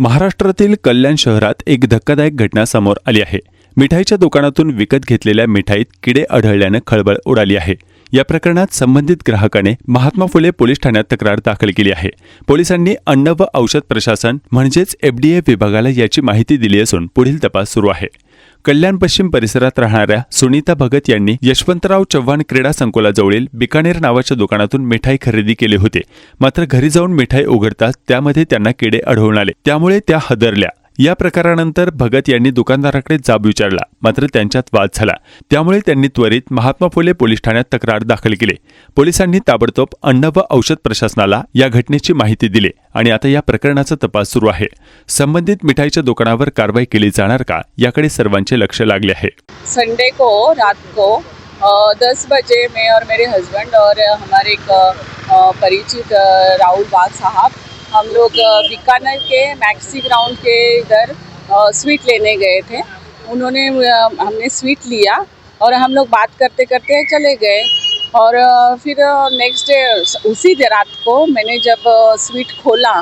महाराष्ट्रातील कल्याण शहरात एक धक्कादायक घटना समोर आली आहे। मिठाईच्या दुकानातून विकत घेतलेल्या मिठाईत किडे आढळल्याने खळबळ उडाली आहे। या प्रकरणात संबंधित ग्राहकाने महात्मा फुले पोलीस ठाण्यात तक्रार दाखल केली आहे। पोलिसांनी अन्न व औषध प्रशासन म्हणजेच FDA विभागाला याची माहिती दिली असून पुढील तपास सुरू आहे। कल्याण पश्चिम परिसरात राहणाऱ्या सुनीता भगत यांनी यशवंतराव चव्हाण क्रीडा संकुलाजवळील बिकानेर नावाच्या दुकानातून मिठाई खरेदी केली होती। मात्र घरी जाऊन मिठाई उघडताच त्यामध्ये त्यांना किडे आढळून आले, त्यामुळे त्या हादरल्या। या प्रकारानंतर भगत यांनी दुकानदाराकडे जाब विचारला, मात्र त्यांच्यात वाद झाला। त्यामुळे त्यांनी त्वरित महात्मा फुले पोलीस ठाण्यात तक्रार दाखल केली। पोलिसांनी ताबडतोब अन्न व औषध प्रशासनाला या घटनेची माहिती दिली आणि आता या प्रकरणाचा तपास सुरू आहे। संबंधित मिठाईच्या दुकानावर कारवाई केली जाणार का, याकडे सर्वांचे लक्ष लागले आहे। संडे को रात को 10 बजे मैं और मेरे हस्बैंड और हमारे एक परिचित राहुल बाग साहब हम लोग बीकानेर के मैक्सी ग्राउंड के इधर स्वीट लेने गए थे। हमने स्वीट लिया और हम लोग बात करते करते चले गए और फिर नेक्स्ट डे उसी रात को मैंने जब स्वीट खोला,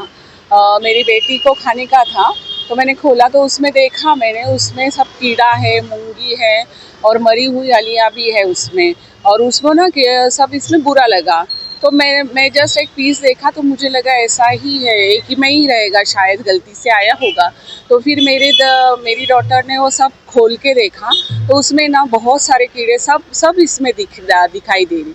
मेरी बेटी को खाने का था तो मैंने खोला तो उसमें देखा मैंने उसमें सब कीड़ा है, मूंगी है और मरी हुई अलियाँ भी है उसमें, और उसको ना कि सब इसमें बुरा लगा। तो मैं जस्ट एक पीस देखा तो मुझे लगा ऐसा ही है, एक ही में ही रहेगा, शायद गलती से आया होगा। तो फिर मेरी डॉटर ने वो सब खोल के देखा तो उसमें ना बहुत सारे कीड़े सब इसमें दिखाई दे रही।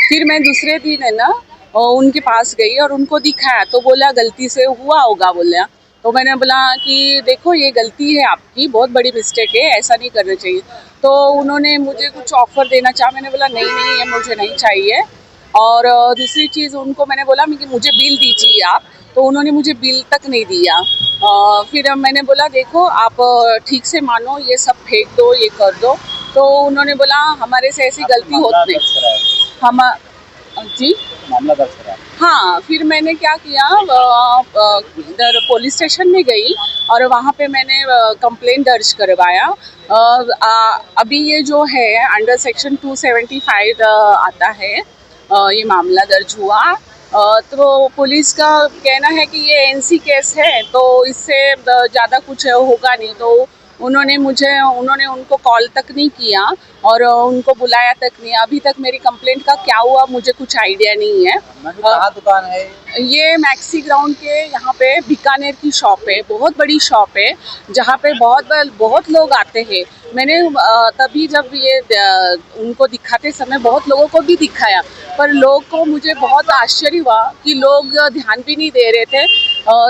फिर मैं दूसरे दिन है ना उनके पास गई और उनको दिखाया तो बोला गलती से हुआ होगा बोला। तो मैंने बोला कि देखो ये गलती है आपकी, बहुत बड़ी मिस्टेक है, ऐसा नहीं करना चाहिए। तो उन्होंने मुझे कुछ ऑफ़र देना चाहा, मैंने बोला नहीं ये मुझे नहीं चाहिए। और दूसरी चीज़ उनको मैंने बोला कि मुझे बिल दीजिए आप, तो उन्होंने मुझे बिल तक नहीं दिया। फिर मैंने बोला देखो आप ठीक से मानो, ये सब फेंक दो, ये कर दो। तो उन्होंने बोला हमारे से ऐसी गलती होती नहीं। हम जी मामला दर्ज करा। हाँ, फिर मैंने क्या किया, इधर पुलिस स्टेशन में गई और वहाँ पे मैंने कंप्लेंट दर्ज करवाया। अभी ये जो है अंडर सेक्शन 275 आता है, ये मामला दर्ज हुआ। तो पुलिस का कहना है कि ये NC केस है तो इससे ज़्यादा कुछ होगा नहीं। तो उन्होंने उनको कॉल तक नहीं किया और उनको बुलाया तक नहीं। अभी तक मेरी कंप्लेंट का क्या हुआ मुझे कुछ आइडिया नहीं है। कहाँ दुकान है? ये मैक्सी ग्राउंड के यहाँ पे बीकानेर की शॉप है, बहुत बड़ी शॉप है जहाँ पे बहुत लोग आते हैं। मैंने तभी जब ये उनको दिखाते समय बहुत लोगों को भी दिखाया, पर लोग को मुझे बहुत आश्चर्य हुआ कि लोग ध्यान भी नहीं दे रहे थे।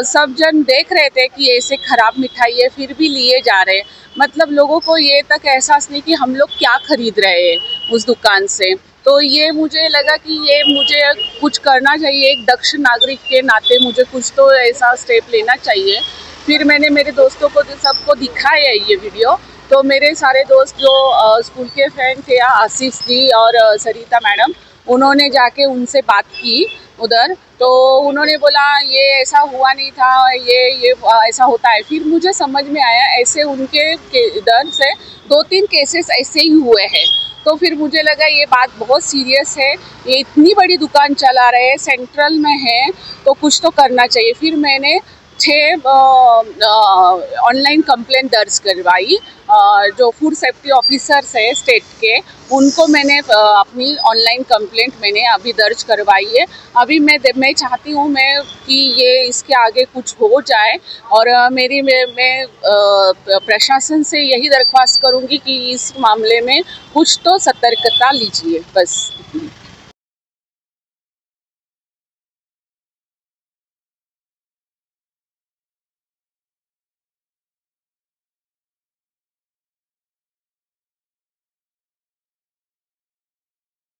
सब जन देख रहे थे कि ऐसे खराब मिठाई है फिर भी लिए जा रहे। मतलब लोगों को ये तक एहसास नहीं कि हम लोग क्या खरीद रहे हैं उस दुकान से। तो ये मुझे लगा कि ये मुझे कुछ करना चाहिए, एक दक्ष नागरिक के नाते मुझे कुछ तो ऐसा स्टेप लेना चाहिए। फिर मैंने मेरे दोस्तों को सबको दिखाया ये वीडियो। तो मेरे सारे दोस्त जो स्कूल के फ्रेंड थे, आशीष जी और सरिता मैडम, उन्होंने जाके उनसे बात की उधर। तो उन्होंने बोला ये ऐसा हुआ नहीं था, ये ऐसा होता है। फिर मुझे समझ में आया ऐसे उनके इधर से 2-3 केसेस ऐसे ही हुए हैं। तो फिर मुझे लगा ये बात बहुत सीरियस है, ये इतनी बड़ी दुकान चला रहे हैं, सेंट्रल में है, तो कुछ तो करना चाहिए। फिर मैंने 6 ऑनलाइन कंप्लेंट दर्ज करवाई। जो फूड सेफ्टी ऑफिसर्स है स्टेट के, उनको मैंने अपनी ऑनलाइन कंप्लेंट मैंने अभी दर्ज करवाई है। अभी मैं चाहती हूँ कि ये इसके आगे कुछ हो जाए और मैं प्रशासन से यही दरख्वास्त करूँगी कि इस मामले में कुछ तो सतर्कता लीजिए, बस।